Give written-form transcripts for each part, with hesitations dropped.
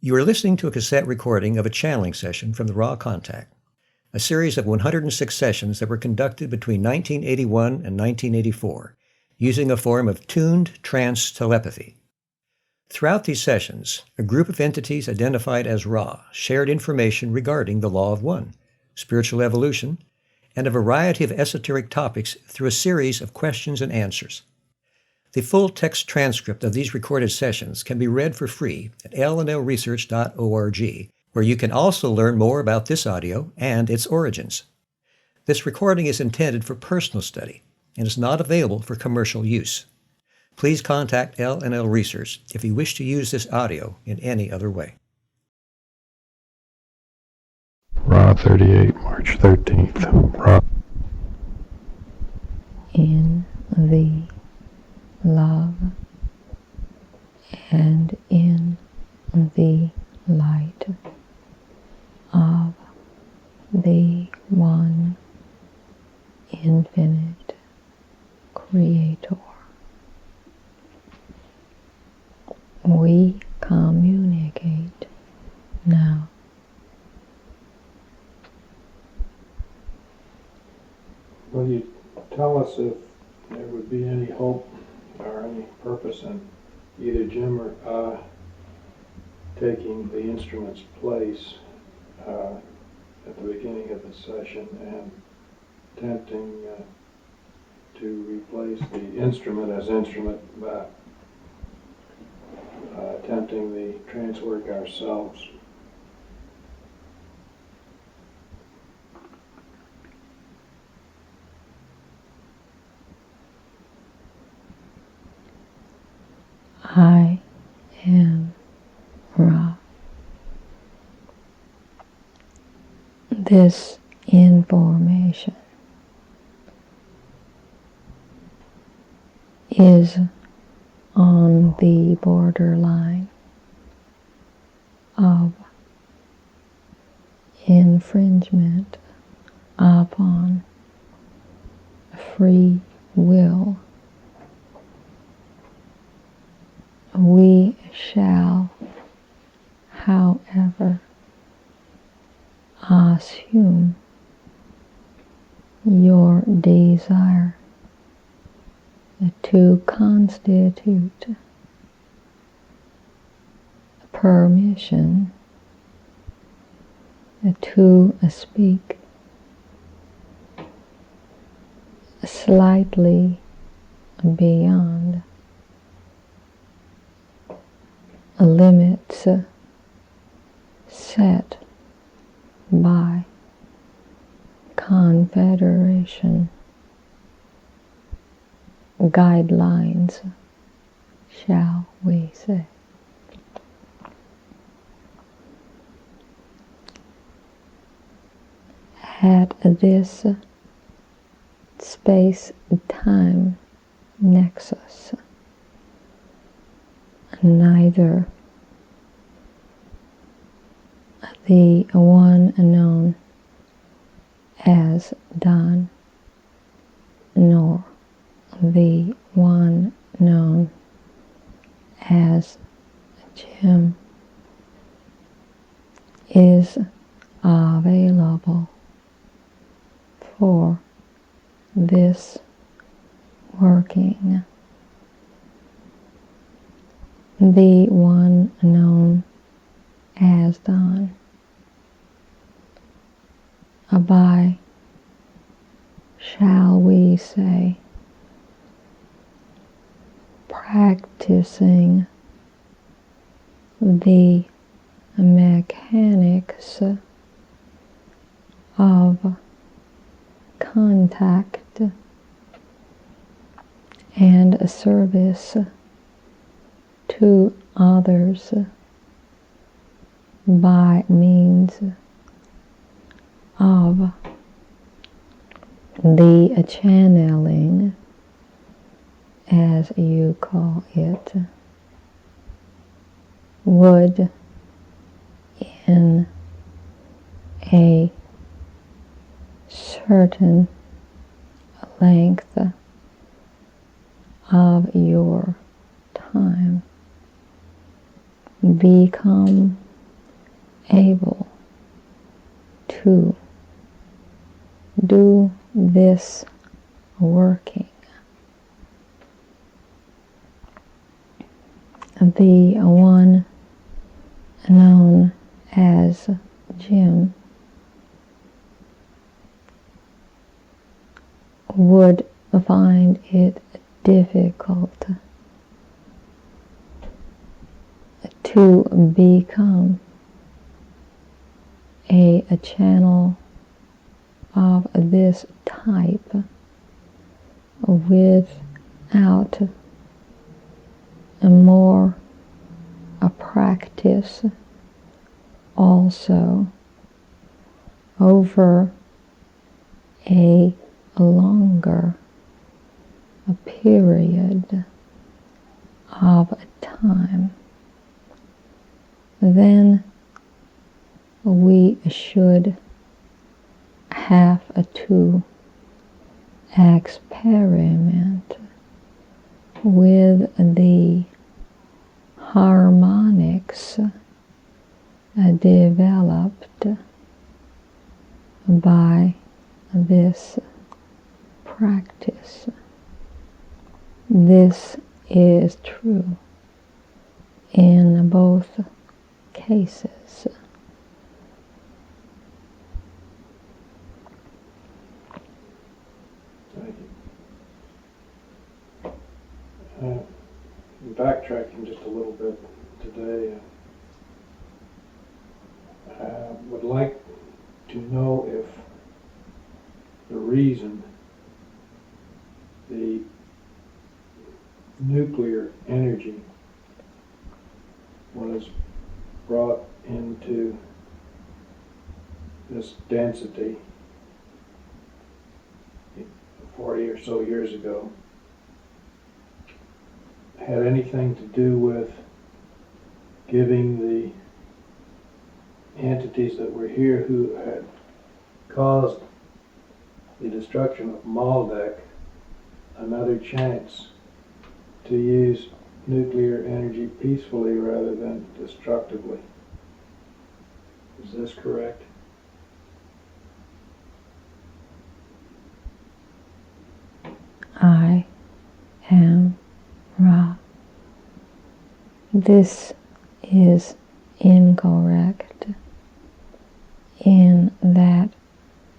You are listening to a cassette recording of a channeling session from the Raw Contact, a series of 106 sessions that were conducted between 1981 and 1984, using a form of tuned trance telepathy. Throughout these sessions, a group of entities identified as Ra shared information regarding the Law of One, spiritual evolution, and a variety of esoteric topics through a series of questions and answers. The full text transcript of these recorded sessions can be read for free at lnlresearch.org, where you can also learn more about this audio and its origins. This recording is intended for personal study and is not available for commercial use. Please contact LNL Research if you wish to use this audio in any other way. Raw 38, March 13th. Raw. In the love and in the light of the one infinite Creator, we communicate now. Will you tell us if there would be any hope or any purpose in either Jim or taking the instrument's place at the beginning of the session and attempting to replace the instrument as instrument by attempting the trance work ourselves? I am Ra. This information is on the borderline of infringement upon free will. We shall, however, assume your desire to constitute permission to speak slightly beyond limits set by Confederation guidelines, shall we say. At this space-time nexus, neither the one known as Don nor the one known as Jim is available for this working. The one known as Don, by, shall we say, practicing the mechanics of contact and service to others by means of the channeling, as you call it, would in a certain length of your time become able to do this working. The one known as Jim would find it difficult to become a channel of this type without a practice also over a longer period of time. Then we should have to experiment with the harmonics developed by this practice. This is true in both cases. Thank you. Backtracking just a little bit today, I would like to know if the reason the nuclear energy was brought into this density 40 or so years ago had anything to do with giving the entities that were here who had caused the destruction of Maldek another chance to use nuclear energy peacefully rather than destructively. Is this correct? I am Ra. This is incorrect in that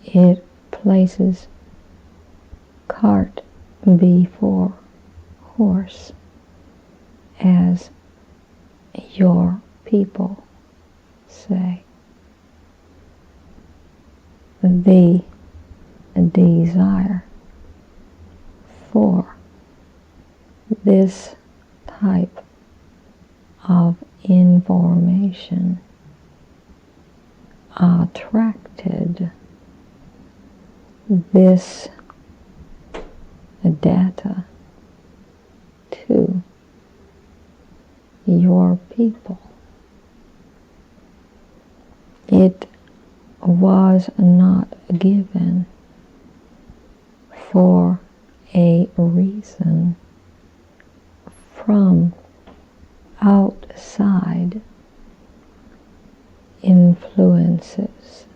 it places cart before horse, as your people say. The desire for this type of information attracted this data to your people. It was not given for a reason from outside influences.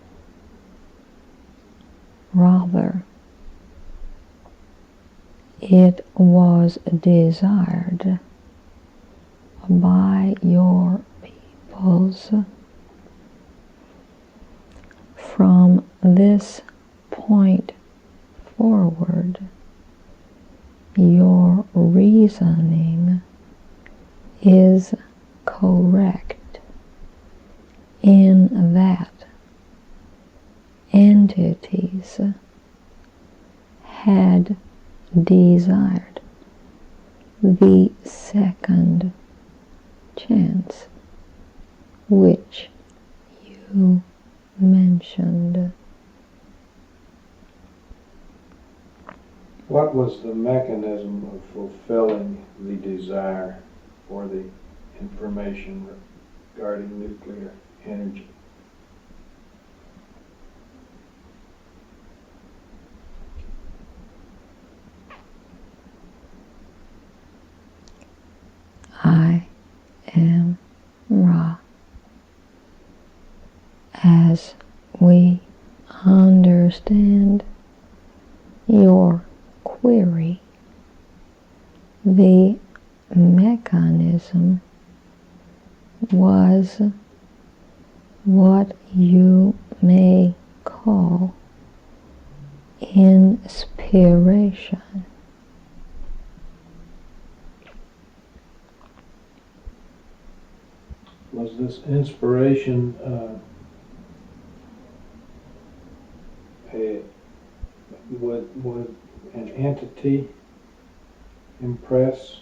Rather, it was desired by your peoples. From this point forward, your reasoning is correct in that entities had desired the second chance, which you mentioned. What was the mechanism of fulfilling the desire for the information regarding nuclear energy? I am Ra. as we understand your query, the mechanism was what you may call inspiration. Was this inspiration would an entity impress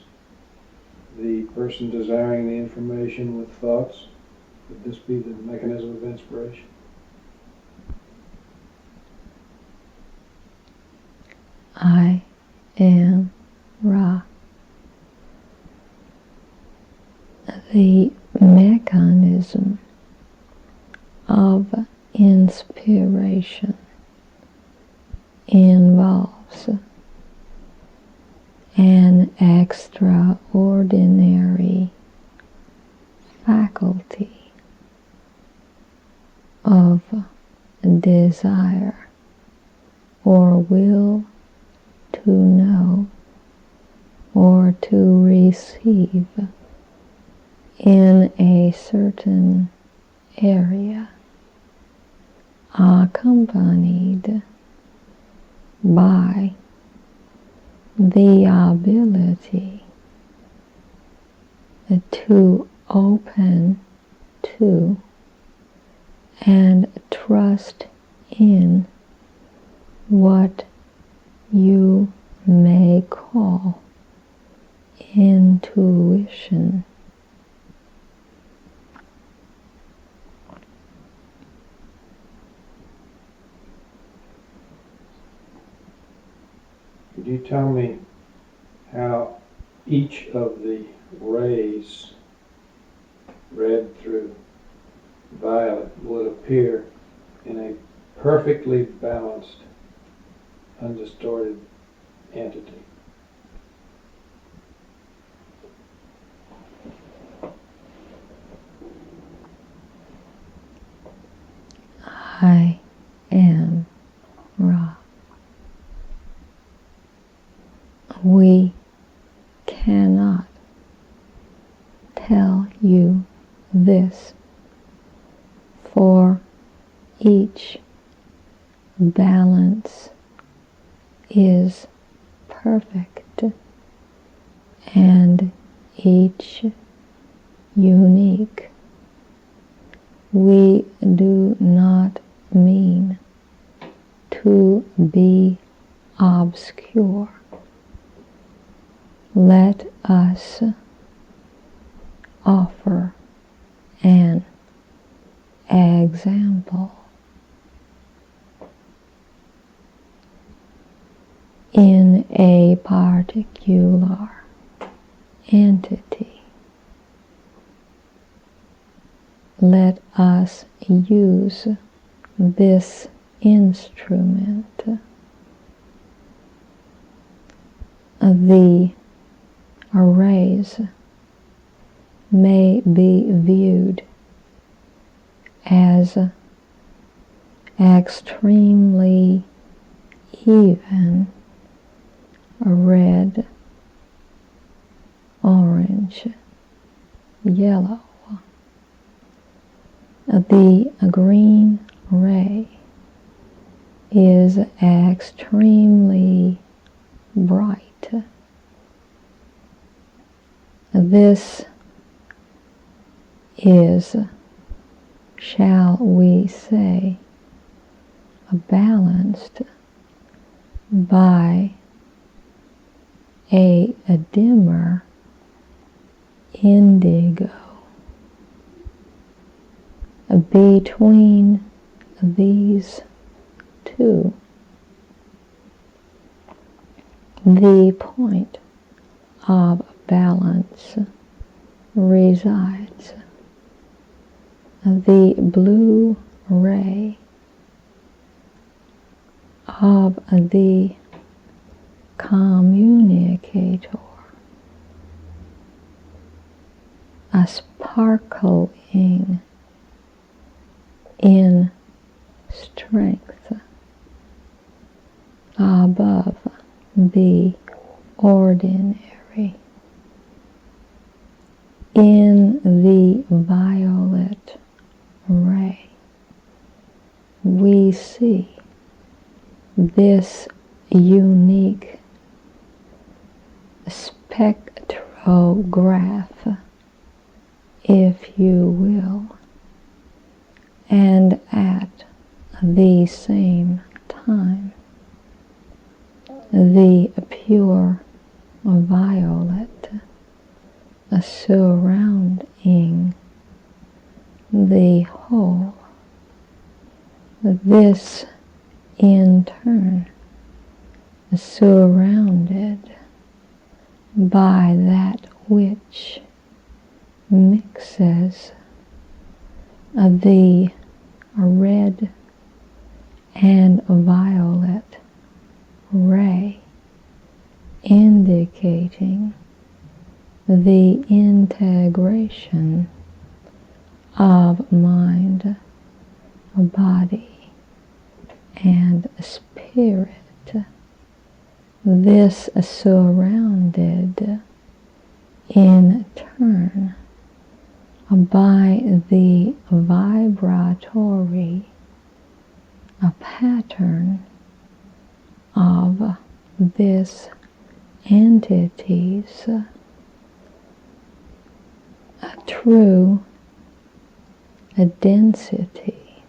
the person desiring the information with thoughts? Would this be the mechanism of inspiration? I am Ra. The mechanism of inspiration involves an extraordinary faculty of desire or will to know or to receive in a certain area, accompanied by the ability to open to and trust in what you may call intuition. Could you tell me how each of the rays, red through violet, would appear in a perfectly balanced, undistorted entity? I am Ra. We cannot tell you this, for each balance is perfect and each unique. We do not mean to be obscure. Let us offer an example. In a particular entity, let us use this instrument. The arrays may be viewed as extremely even, red, orange, yellow. The green ray is extremely bright. This is, shall we say, balanced by a dimmer indigo. Between these two, the point of balance resides. The blue ray of the communicator, a sparkling in strength above the ordinary. In the violet ray, we see this unique spectrograph, if you will, and at the same time, the pure violet surrounding the whole. This in turn surrounded by that which mixes the red and violet ray, indicating the integration of mind, body, and spirit. This surrounded in turn by the vibratory pattern of this entity's true density.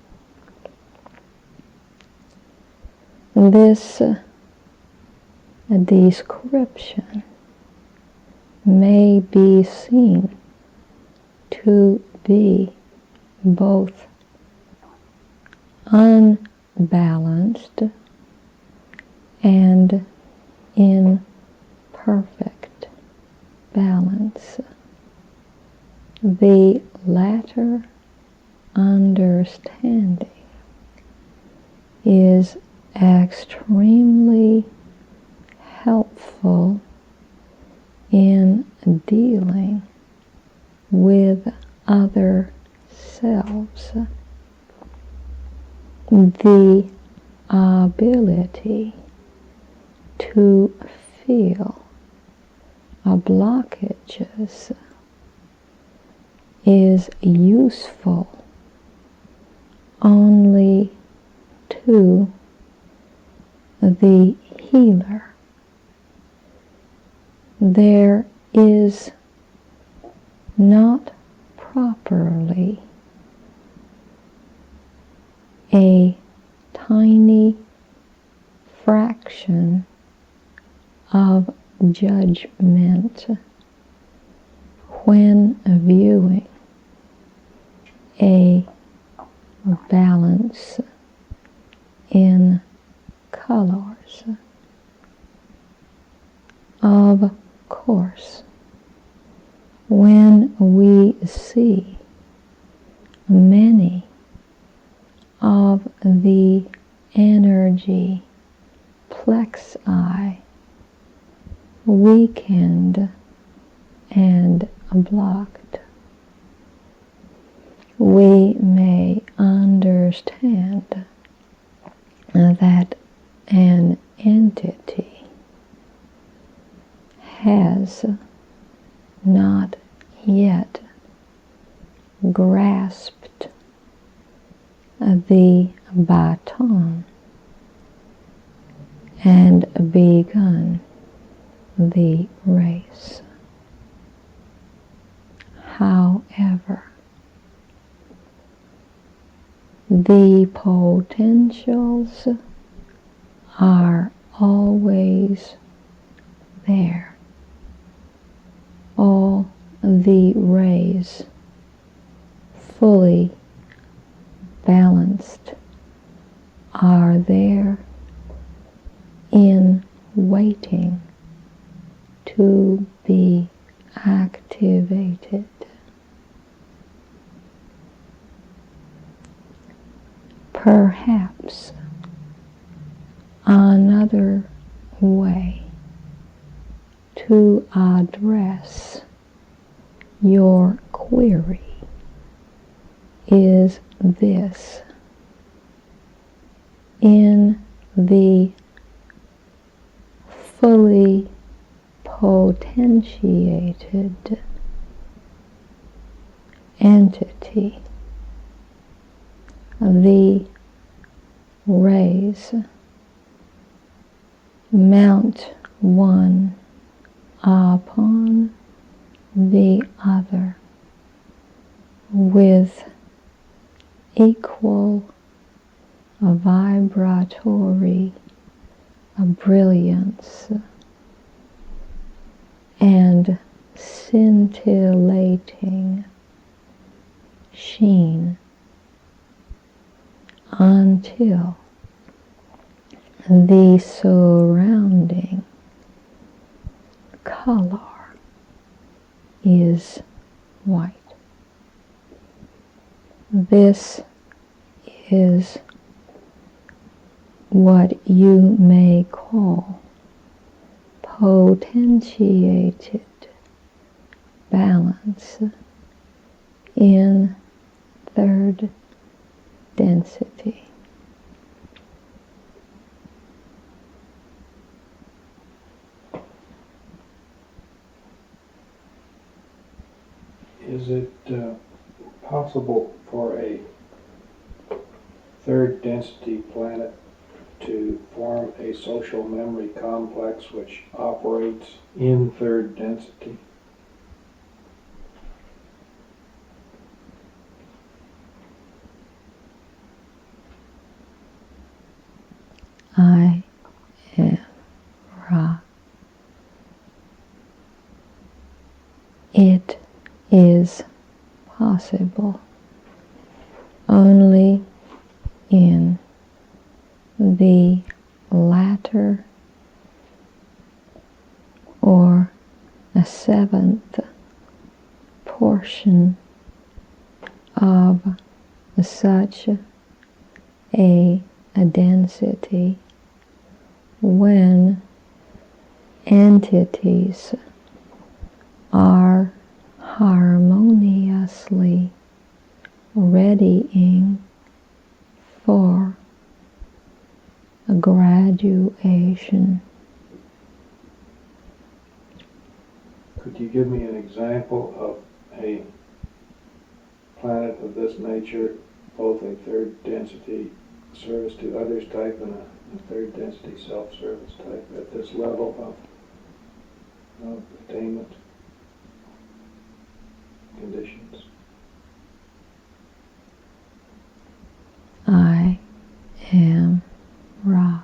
This description may be seen to be both unbalanced and in perfect balance. The latter understanding is extremely helpful in dealing with other selves. The ability to feel blockages is useful only to the healer. There is not properly a tiny fraction of judgment when viewing a balance in colors. Of course, when we see many of the energy plexi weakened and blocked, we may understand that an entity has not yet grasped the baton and begun the race. However, the potentials are always there. All the rays fully balanced are there in waiting to be activated. Perhaps another way to address your query is this: in the fully potentiated entity, the rays mount one upon the other with equal vibratory brilliance and scintillating sheen until the surrounding color is white. This is what you may call potentiated balance in third density. Is it possible for a third density planet to form a social memory complex which operates in third density? I am Ra. It is possible only in the latter or a seventh portion of such a density when entities are harmoniously readying for a graduation. Could you give me an example of a planet of this nature, both a third density service to others type and a third density self-service type at this level of attainment conditions? I am Ra.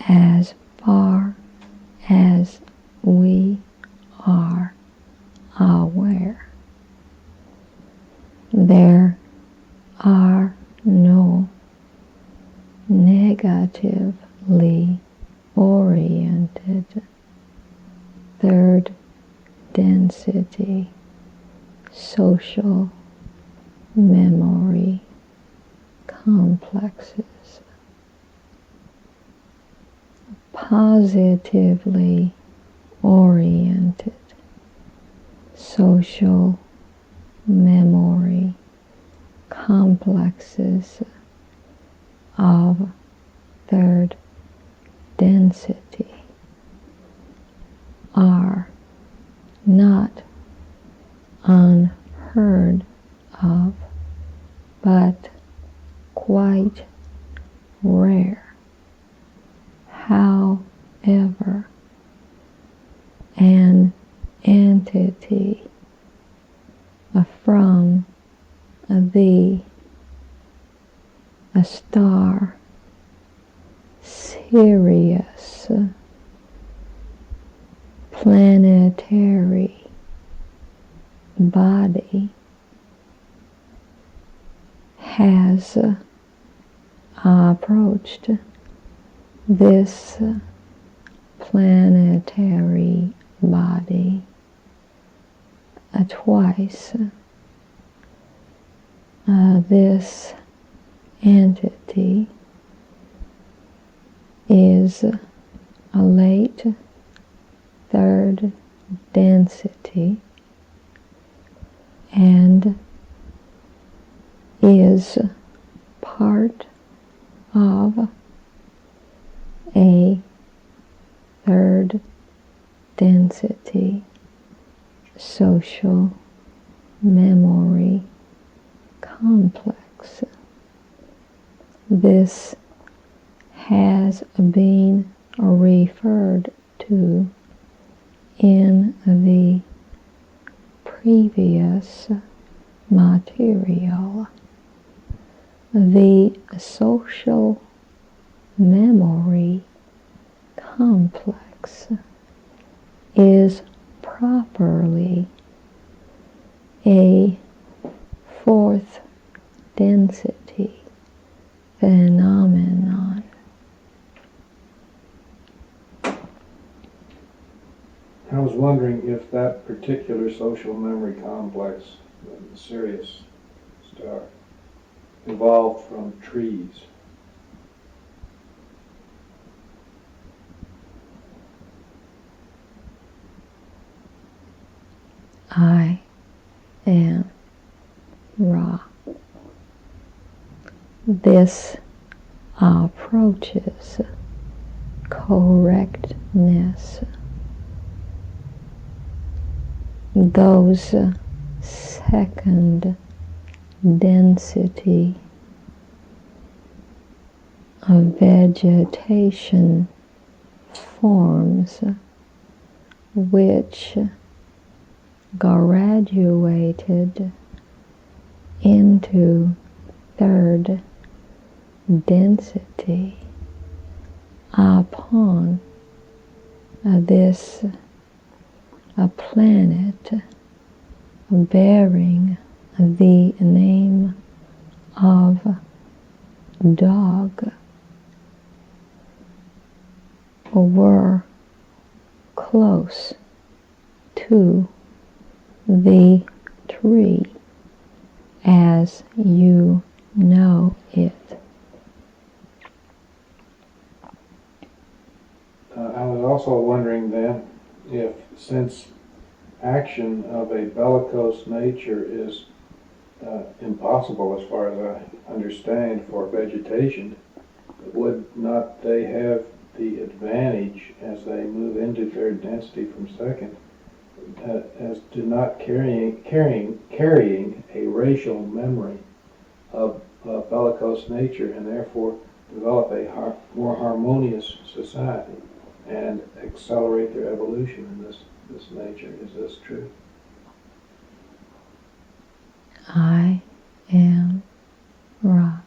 As far as we are aware, there are no negatively oriented third density social memory complexes. Positively oriented social memory complexes of third density are not unheard of, but quite rare. However, an entity from the star Sirius planetary body has approached this planetary body twice. This entity is a late third density and is part of a third density social memory complex. This has been referred to in the previous material. The social memory complex is properly a fourth density phenomenon. I was wondering if that particular social memory complex, the Sirius star, evolved from trees. I am Ra. This approaches correctness. Those second density of vegetation forms which graduated into third density upon this planet bearing the name of dog were close to the tree as you know it. I was also wondering then if, since action of a bellicose nature is impossible as far as I understand for vegetation, would not they have the advantage as they move into third density from second as to not carrying a racial memory of bellicose nature, and therefore develop a more harmonious society and accelerate their evolution in this nature? Is this true? I am Ra.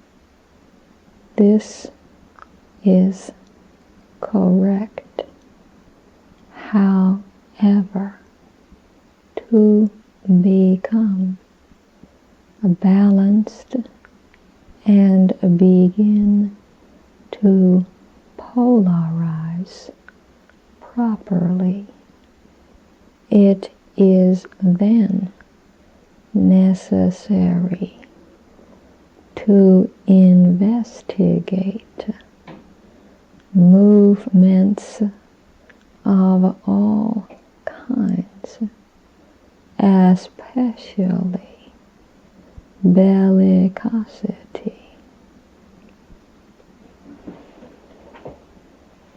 This is correct. However, to become balanced and begin to polarize properly, it is then necessary to investigate movements of all kinds, especially bellicosity.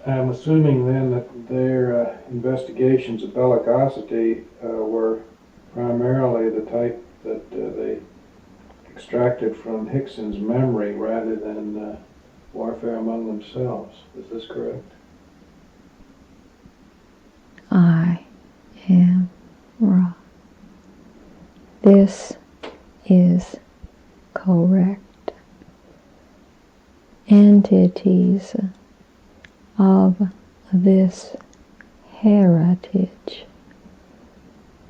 I'm assuming then that their investigations of bellicosity were primarily the type that they extracted from Hickson's memory rather than warfare among themselves. Is this correct? I am Ra. This is correct. Entities of this heritage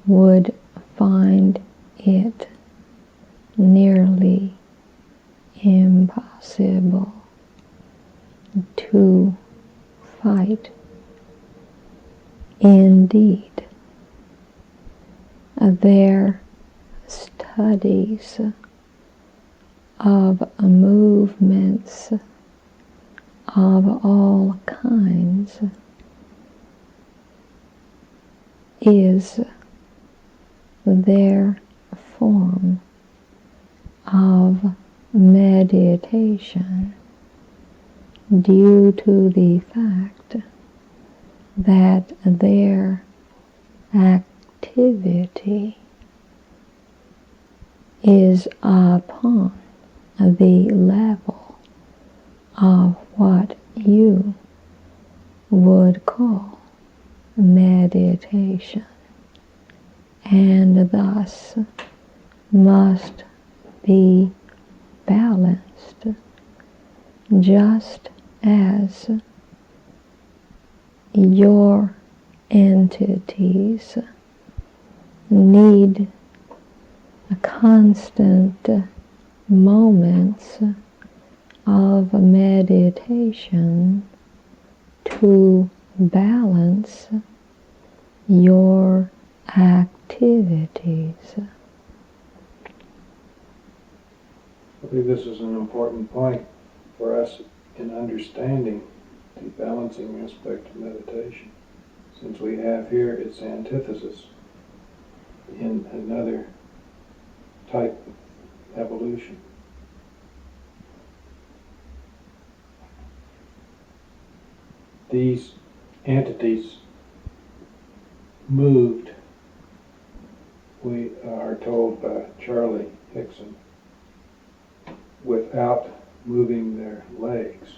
would find it nearly impossible to fight. Indeed, their studies of movements of all kinds is their form of meditation due to the fact that their activity is upon the level of what you would call meditation, and thus must be balanced, just as your entities need constant moments of meditation to balance your activities. I believe this is an important point for us in understanding the balancing aspect of meditation, since we have here its antithesis in another type of evolution. These entities moved, we are told by Charlie Hickson, without moving their legs.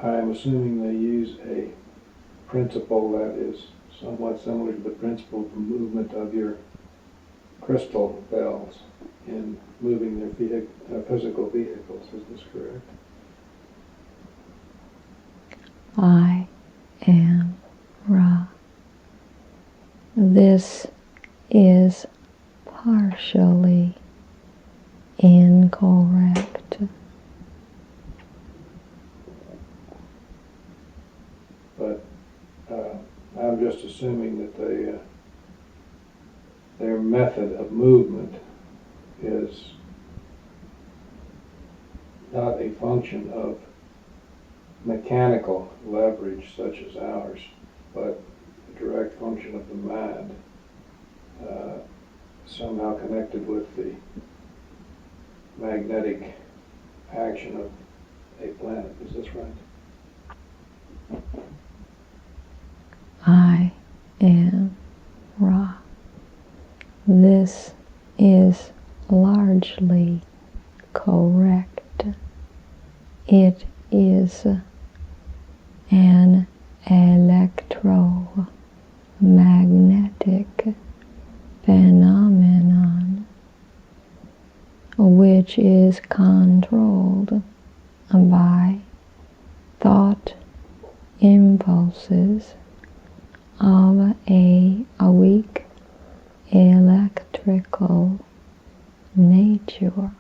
I'm assuming they use a principle that is somewhat similar to the principle of the movement of your crystal bells in moving their physical vehicles. Is this correct? I am Ra. This is partially incorrect. But I'm just assuming that their method of movement is not a function of mechanical leverage such as ours, but a direct function of the mind, somehow connected with the magnetic action of a planet. Is this right? I am Ra. This is largely correct. It is an electromagnetic phenomenon which is controlled by thought impulses of a weak electrical nature.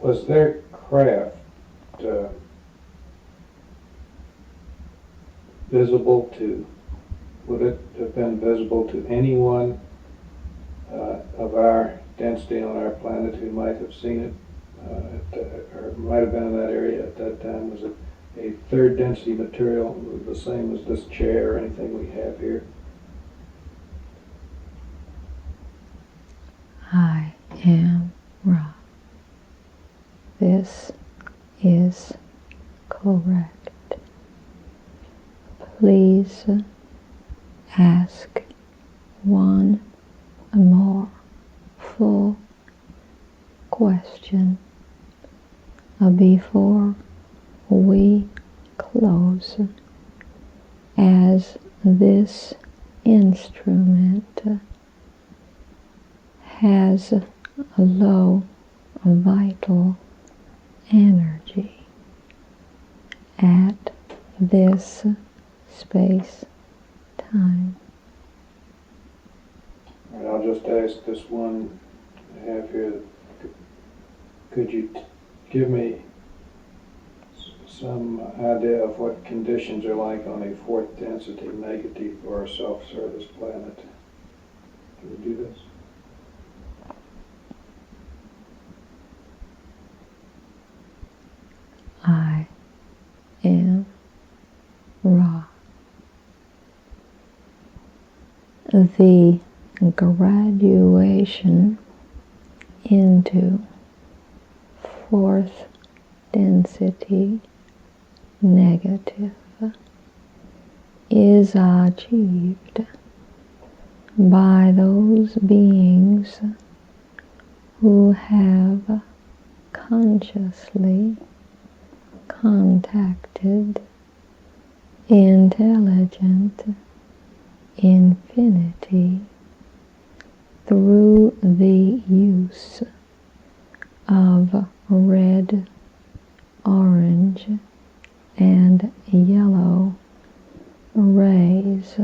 Was their craft visible to, would it have been visible to anyone of our density on our planet who might have seen it, or might have been in that area at that time? Was it a third density material, the same as this chair or anything we have here? I am Ra. This is correct. Please ask one more full question before we close, as this instrument has a low vital energy at this space-time. All right, I'll just ask this one I have here. Could you give me some idea of what conditions are like on a fourth density negative or a self-service planet? Can we do this? I am the graduation into fourth density negative is achieved by those beings who have consciously contacted intelligent infinity through the use of red, orange, and yellow rays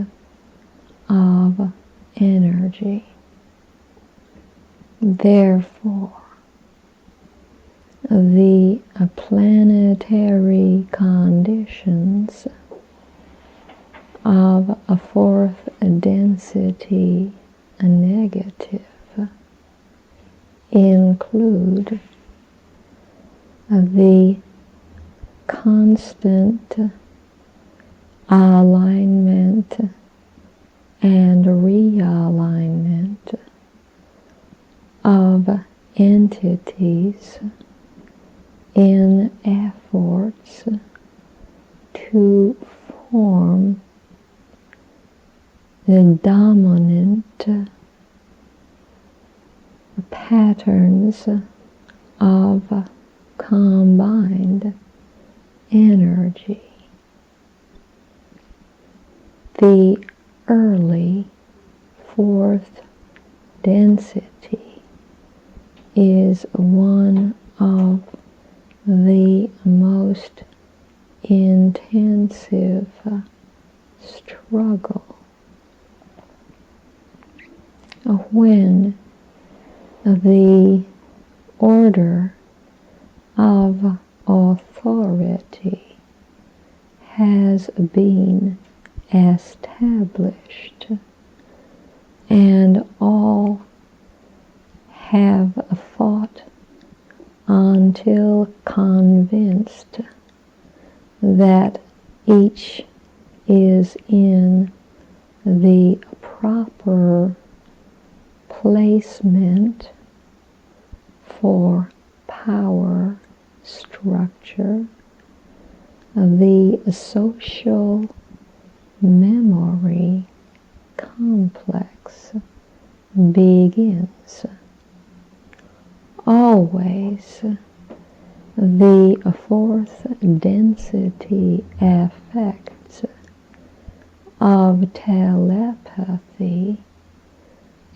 of energy. Therefore, the planetary conditions of a fourth density negative include the constant alignment and realignment of entities in efforts to form the dominant patterns of combined energy. The early fourth density is one of the most intensive struggle. When the order of authority has been established and all have fought until convinced that each is in the proper placement for power structure, the social memory complex begins. Always the fourth density effects of telepathy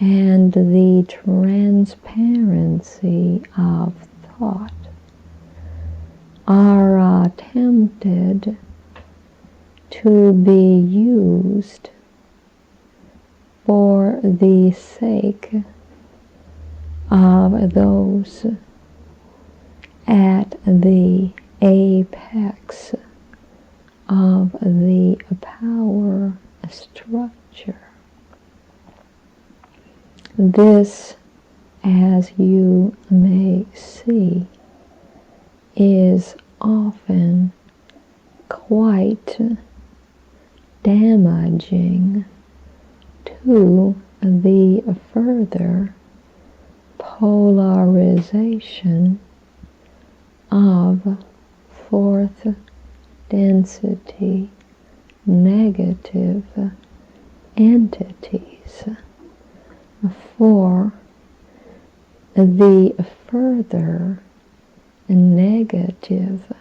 and the transparency of thought are attempted to be used for the sake of those at the apex of the power structure. This, as you may see, is often quite damaging to the further polarization of fourth density negative entities. For the further negative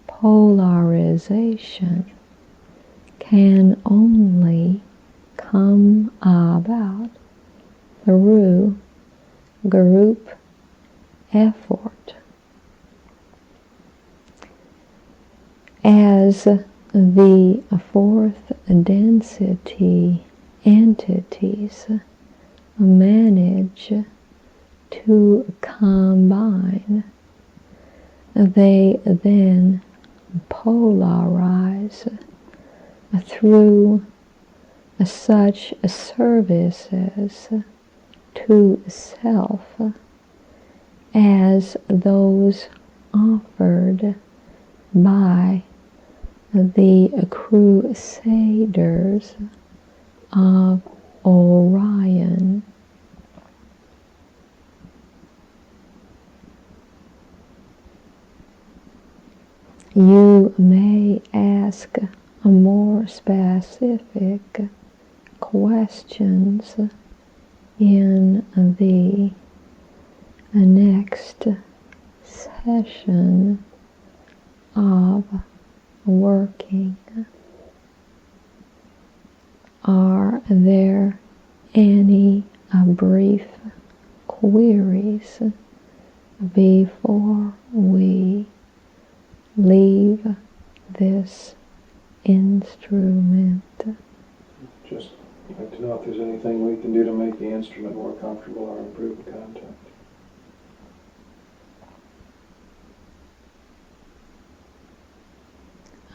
polarization can only come about through group effort. As the fourth density entities manage to combine, they then polarize through such services to self as those offered by the crusaders of Orion. You may ask more specific questions in the next session of working. Are there any brief queries before we leave this instrument? Just like to know if there's anything we can do to make the instrument more comfortable or improve the contact.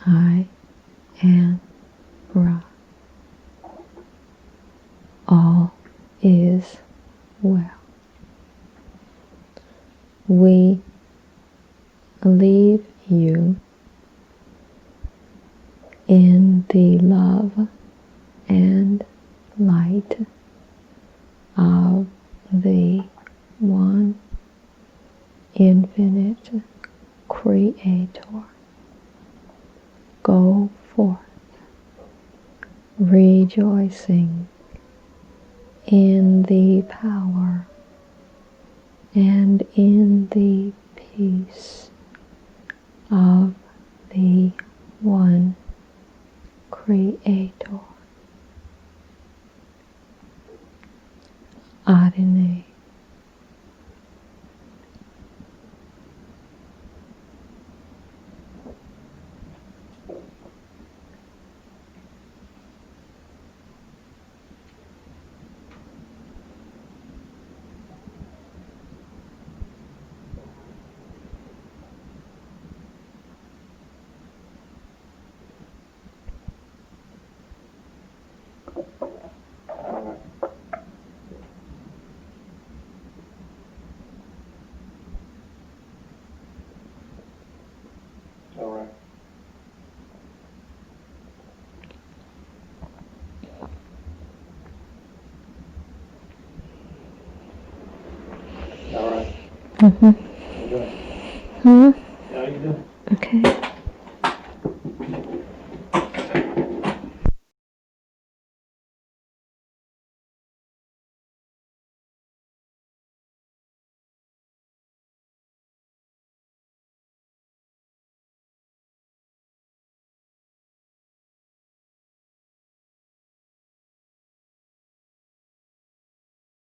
I am Ra. All is well. We leave you in the love and light of the one infinite Creator. Go forth, rejoicing in the power and in the peace of the one Creator. Adonai. All right. All right. Mm-hmm. Okay. Hmm?